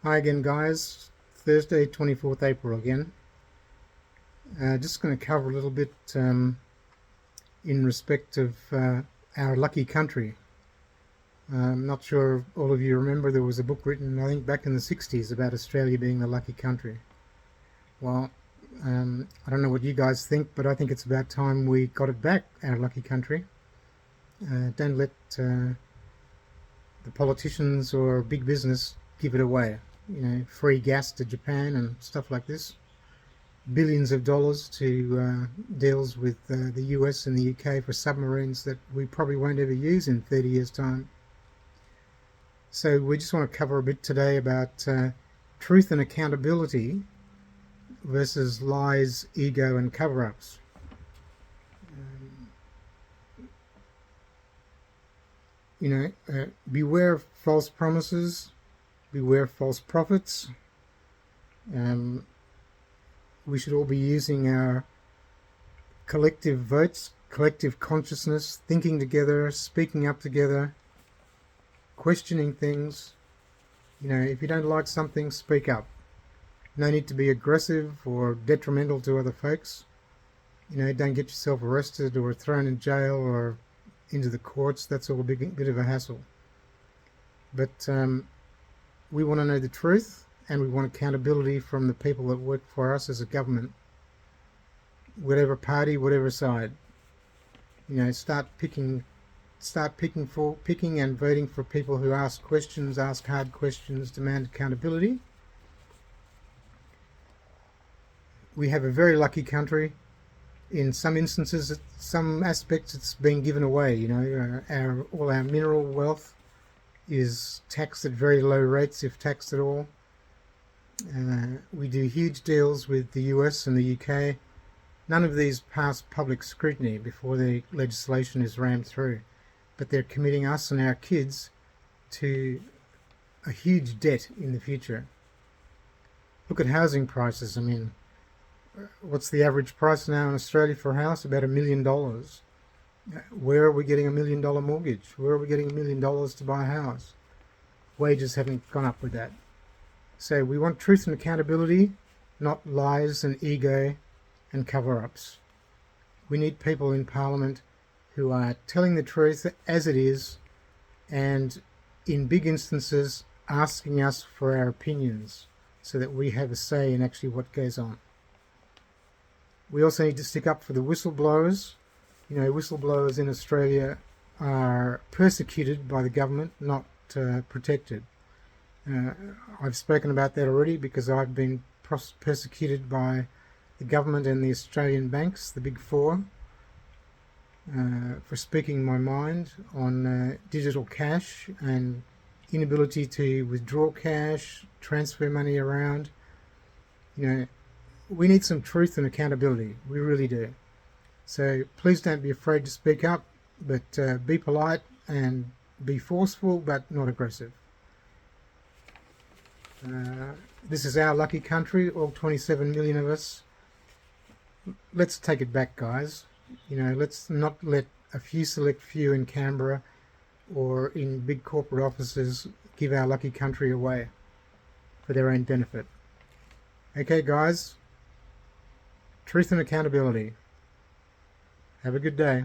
Hi again, guys. Thursday, 24th April again. Just going to cover a little bit in respect of our lucky country. I'm not sure if all of you remember there was a book written, I think, back in the 60s about Australia being the lucky country. Well, I don't know what you guys think, but I think it's about time we got it back, our lucky country. Don't let the politicians or big business give it away. Free gas to Japan and stuff like this. Billions of dollars to deals with the US and the UK for submarines that we probably won't ever use in 30 years' time. So we just want to cover a bit today about truth and accountability versus lies, ego, and cover-ups. Beware of false promises, beware of false prophets. We should all be using our collective votes, collective consciousness, thinking together, speaking up together, questioning things. If you don't like something, speak up. No need to be aggressive or detrimental to other folks. Don't get yourself arrested or thrown in jail or into the courts. That's all a bit of a hassle. But we want to know the truth, and we want accountability from the people that work for us as a government, whatever party, whatever side. Start picking and voting for people who ask questions, ask hard questions, demand accountability. We have a very lucky country. In some instances, some aspects, it's been given away. All our mineral wealth is taxed at very low rates, if taxed at all. We do huge deals with the US and the UK. None of these pass public scrutiny before the legislation is rammed through, but they're committing us and our kids to a huge debt in the future. Look at housing prices. What's the average price now in Australia for a house? About $1 million. Where are we getting $1 million mortgage? Where are we getting $1 million to buy a house? Wages haven't gone up with that. So we want truth and accountability, not lies and ego and cover-ups. We need people in Parliament who are telling the truth as it is, and in big instances asking us for our opinions so that we have a say in actually what goes on. We also need to stick up for the whistleblowers. Whistleblowers in Australia are persecuted by the government, not protected. I've spoken about that already because I've been persecuted by the government and the Australian banks, the big four, for speaking my mind on digital cash and inability to withdraw cash, transfer money around. We need some truth and accountability. We really do. So please don't be afraid to speak up, but be polite and be forceful, but not aggressive. This is our lucky country, all 27 million of us. Let's take it back, guys. Let's not let a few select few in Canberra or in big corporate offices give our lucky country away for their own benefit. Okay, guys. Truth and accountability. Have a good day.